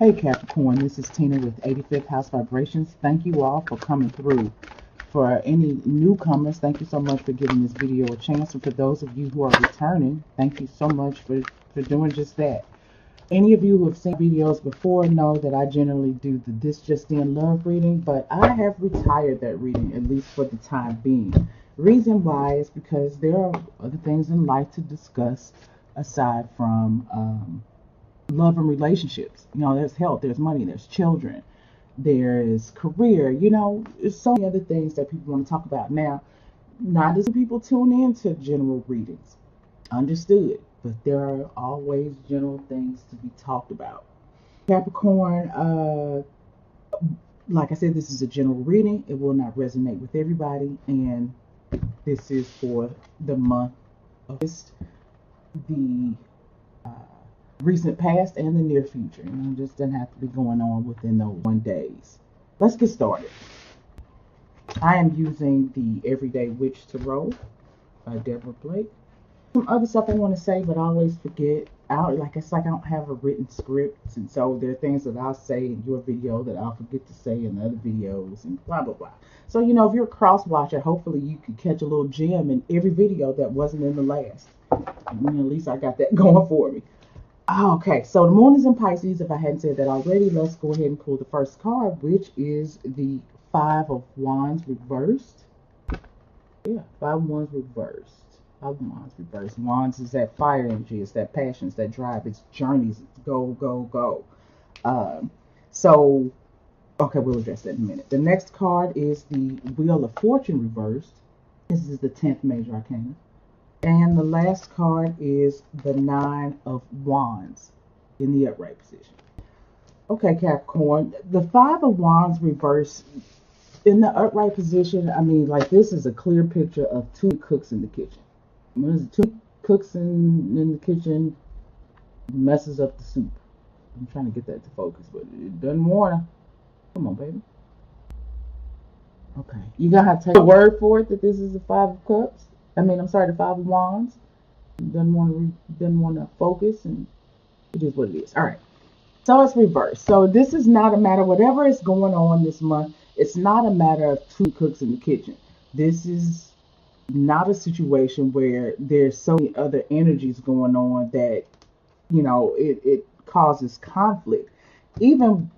Hey Capricorn, this is Tina with 85th House Vibrations. Thank you all for coming through. For any newcomers, thank you so much for giving this video a chance. And for those of you who are returning, thank you so much for doing just that. Any of you who have seen videos before know that I generally do the This Just In Love reading, but I have retired that reading, at least for the time being. Reason why is because there are other things in life to discuss aside from love and relationships. You know, there's health, there's money, there's children, there's career, there's so many other things that people want to talk about. Now, not as people tune in to general readings, understood, but there are always general things to be talked about. Capricorn, like I said, this is a general reading. It will not resonate with everybody, and this is for the month of August, the recent past and the near future. It just doesn't have to be going on within those 1 days. Let's get started. I am using the Everyday Witch Tarot by Deborah Blake. Some other stuff I want to say, but I always forget. I don't have a written script, and so there are things that I'll say in your video that I'll forget to say in other videos, and blah blah blah. So if you're a cross watcher, hopefully you can catch a little gem in every video that wasn't in the last. At least I got that going for me. Okay, so the moon is in Pisces. If I hadn't said that already, let's go ahead and pull the first card, which is the Five of Wands reversed. Yeah, Five of Wands reversed. Five of Wands reversed. Wands is that fire energy. It's that passion. It's that drive. It's journeys. It's go, go, go. Okay, we'll address that in a minute. The next card is the Wheel of Fortune reversed. This is the 10th major arcana. And the last card is the Nine of Wands in the upright position. Okay, Capricorn, the Five of Wands reversed in the upright position. This is a clear picture of two cooks in the kitchen. There's two cooks in the kitchen, messes up the soup. I'm trying to get that to focus, but it doesn't want to. Come on, baby. Okay, you're going to have to take a word for it that this is the Five of Cups. The Five of Wands. Doesn't want to focus, and it is what it is. All right. So it's reversed. So this is not a matter, whatever is going on this month, it's not a matter of two cooks in the kitchen. This is not a situation where there's so many other energies going on that, it causes conflict. Even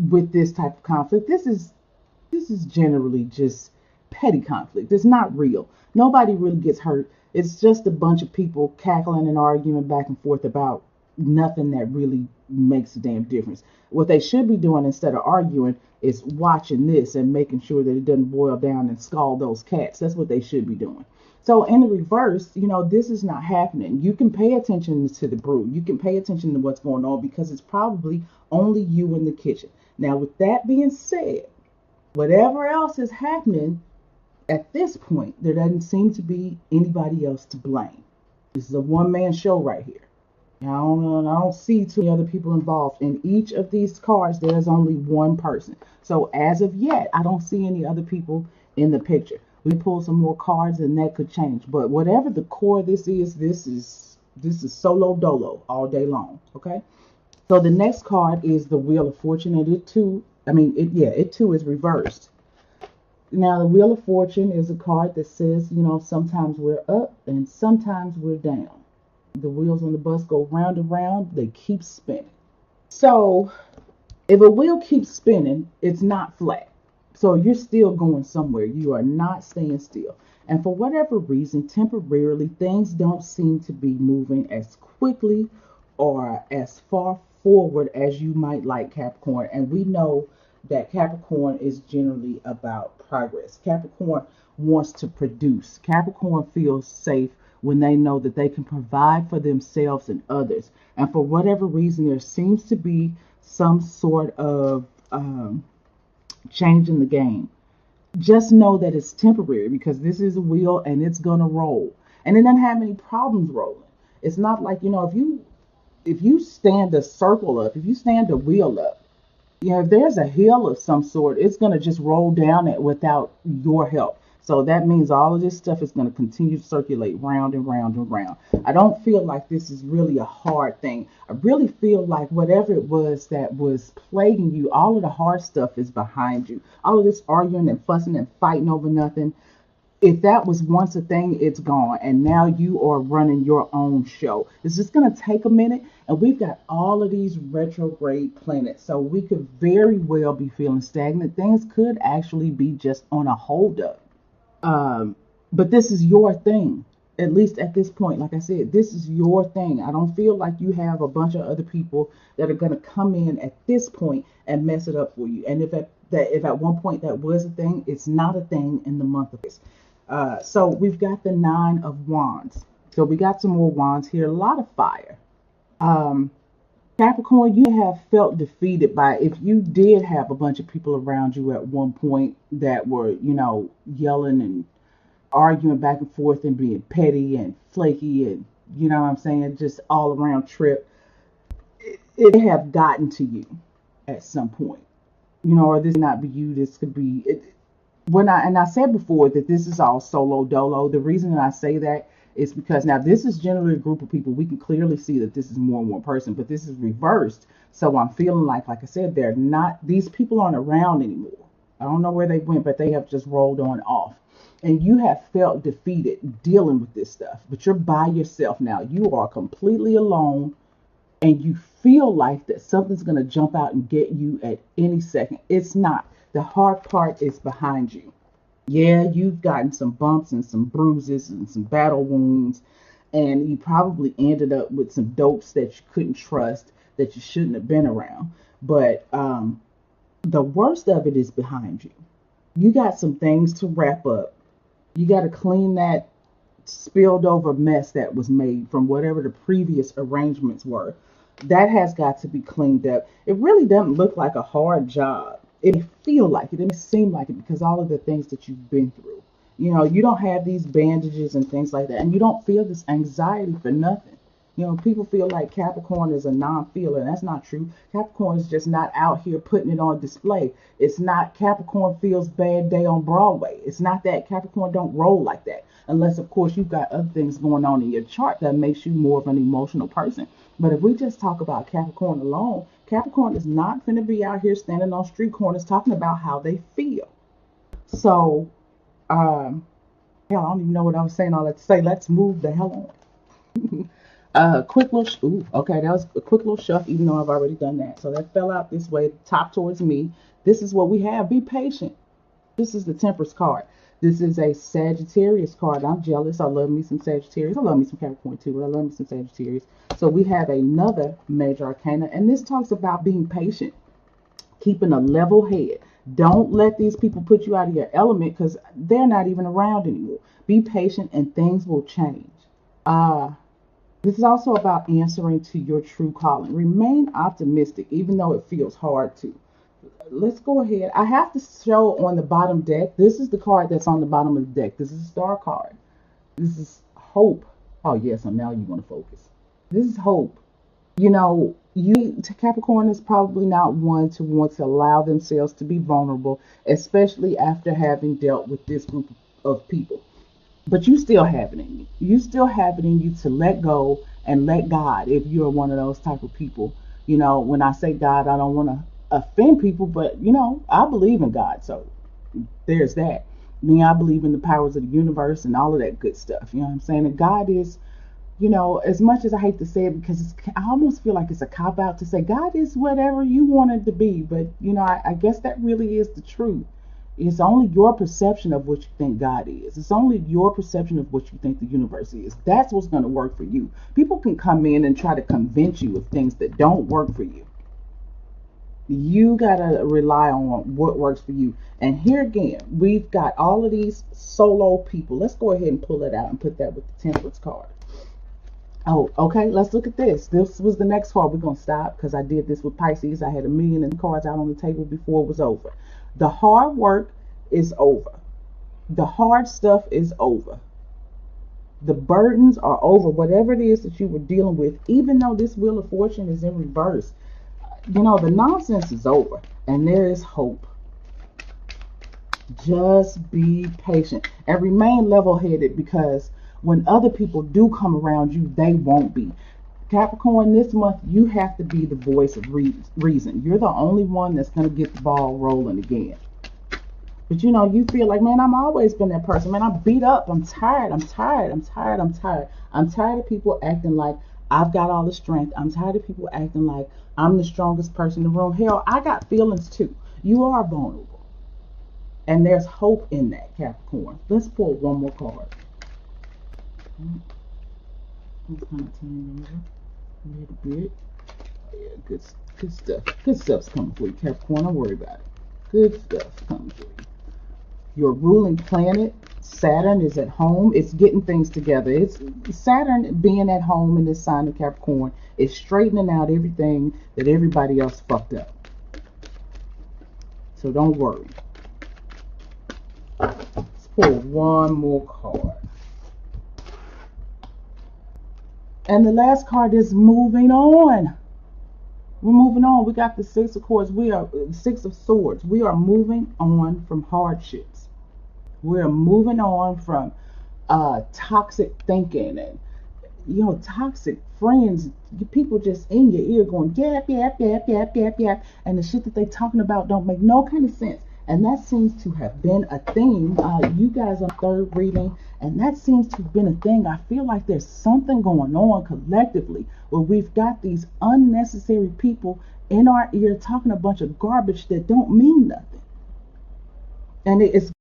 with this type of conflict, this is generally just petty conflict. It's not real. Nobody really gets hurt. It's just a bunch of people cackling and arguing back and forth about nothing that really makes a damn difference. What they should be doing instead of arguing is watching this and making sure that it doesn't boil down and scald those cats. That's what they should be doing. So in the reverse, this is not happening. You can pay attention to the brew. You can pay attention to what's going on because it's probably only you in the kitchen. Now, with that being said, whatever else is happening, at this point, there doesn't seem to be anybody else to blame. This is a one-man show right here. I don't see too many other people involved. In each of these cards, there's only one person. So as of yet, I don't see any other people in the picture. We pull some more cards and that could change. But whatever the core of this is solo dolo all day long. Okay? So the next card is the Wheel of Fortune, and it too is reversed. Now, the Wheel of Fortune is a card that says, sometimes we're up and sometimes we're down. The wheels on the bus go round and round. They keep spinning. So, if a wheel keeps spinning, it's not flat. So, you're still going somewhere. You are not staying still. And for whatever reason, temporarily, things don't seem to be moving as quickly or as far forward as you might like, Capricorn. And we know that Capricorn is generally about progress. Capricorn wants to produce. Capricorn feels safe when they know that they can provide for themselves and others. And for whatever reason, there seems to be some sort of change in the game. Just know that it's temporary because this is a wheel and it's going to roll. And it doesn't have any problems rolling. It's not like, if you stand a circle up, if you stand a wheel up, if there's a hill of some sort, it's going to just roll down it without your help. So that means all of this stuff is going to continue to circulate round and round and round. I don't feel like this is really a hard thing. I really feel like whatever it was that was plaguing you, all of the hard stuff is behind you. All of this arguing and fussing and fighting over nothing, if that was once a thing, it's gone. And now you are running your own show. It's just going to take a minute. And we've got all of these retrograde planets. So we could very well be feeling stagnant. Things could actually be just on a hold up. But this is your thing. At least at this point, like I said, this is your thing. I don't feel like you have a bunch of other people that are going to come in at this point and mess it up for you. And if at one point that was a thing, it's not a thing in the month of this. So we've got the 9 of Wands. So we got some more wands here. A lot of fire. Capricorn, you have felt defeated by, if you did have a bunch of people around you at one point that were, yelling and arguing back and forth and being petty and flaky and, you know what I'm saying, just all around trip. It have gotten to you at some point. Or this not be you, this could be it. I said before that this is all solo dolo. The reason that I say that is because now this is generally a group of people. We can clearly see that this is more than one person, but this is reversed. So I'm feeling like I said, these people aren't around anymore. I don't know where they went, but they have just rolled on off. And you have felt defeated dealing with this stuff, but you're by yourself now. You are completely alone, and you feel like that something's going to jump out and get you at any second. It's not. The hard part is behind you. Yeah, you've gotten some bumps and some bruises and some battle wounds, and you probably ended up with some dopes that you couldn't trust, that you shouldn't have been around. But the worst of it is behind you. You got some things to wrap up. You got to clean that spilled over mess that was made from whatever the previous arrangements were. That has got to be cleaned up. It really doesn't look like a hard job. It may feel like it. It may seem like it because all of the things that you've been through. You don't have these bandages and things like that. And you don't feel this anxiety for nothing. People feel like Capricorn is a non-feeler, and that's not true. Capricorn is just not out here putting it on display. It's not Capricorn feels bad day on Broadway. It's not that. Capricorn don't roll like that. Unless, of course, you've got other things going on in your chart that makes you more of an emotional person. But if we just talk about Capricorn alone, Capricorn is not going to be out here standing on street corners talking about how they feel. So, hell, I don't even know what I was saying all that to say. Let's move the hell on. Quick little, okay, that was a quick little shuff, even though I've already done that. So that fell out this way, top towards me. This is what we have. Be patient. This is the Temperance card. This is a Sagittarius card. I'm jealous. I love me some Sagittarius. I love me some Capricorn too, but I love me some Sagittarius. So we have another major arcana, and this talks about being patient, keeping a level head. Don't let these people put you out of your element because they're not even around anymore. Be patient and things will change. This is also about answering to your true calling. Remain optimistic, even though it feels hard to. Let's go ahead. I have to show on the bottom deck. This is the card that's on the bottom of the deck. This is a star card. This is hope. Oh, yes, so now you want to focus. This is hope. Capricorn is probably not one to want to allow themselves to be vulnerable, especially after having dealt with this group of people. But you still have it in you. You still have it in you to let go and let God, if you're one of those type of people. When I say God, I don't want to offend people, but, I believe in God. So there's that. I believe in the powers of the universe and all of that good stuff. You know what I'm saying? And God is, as much as I hate to say it, because I almost feel like it's a cop-out to say God is whatever you want it to be. But, I guess that really is the truth. It's only your perception of what you think God is. It's only your perception of what you think the universe is. That's what's going to work for you. People can come in and try to convince you of things that don't work for you. You got to rely on what works for you. And here again, we've got all of these solo people. Let's go ahead and pull it out and put that with the Temperance card. Oh, okay, let's look at this. This was the next card. We're going to stop because I did this with Pisces. I had a million of cards out on the table before it was over. The hard work is over. The hard stuff is over. The burdens are over. Whatever it is that you were dealing with, even though this Wheel of Fortune is in reverse, the nonsense is over. And there is hope. Just be patient and remain level-headed, because when other people do come around you, they won't be. Capricorn, this month you have to be the voice of reason. You're the only one that's going to get the ball rolling again. But you know, you feel like, man, I've always been that person. Man, I'm beat up. I'm tired. I'm tired. I'm tired. I'm tired. I'm tired of people acting like I've got all the strength. I'm tired of people acting like I'm the strongest person in the room. Hell, I got feelings too. You are vulnerable. And there's hope in that, Capricorn. Let's pull one more card. Let's kind of turn over a little bit. Oh, yeah, good stuff. Good stuff's coming for you, Capricorn. Don't worry about it. Good stuff coming for you. Your ruling planet, Saturn, is at home. It's getting things together. It's Saturn being at home in this sign of Capricorn is straightening out everything that everybody else fucked up. So don't worry. Let's pull one more card. And the last card is moving on. We're moving on. We got the Six of Swords. We are Six of Swords. We are moving on from hardships. We're moving on from toxic thinking and, you know, toxic friends, people just in your ear going yap, yap, yap, yap, yap, yap, and the shit that they talking about don't make no kind of sense. And that seems to have been a theme. You guys are third reading, and that seems to have been a thing. I feel like there's something going on collectively where we've got these unnecessary people in our ear talking a bunch of garbage that don't mean nothing. And it's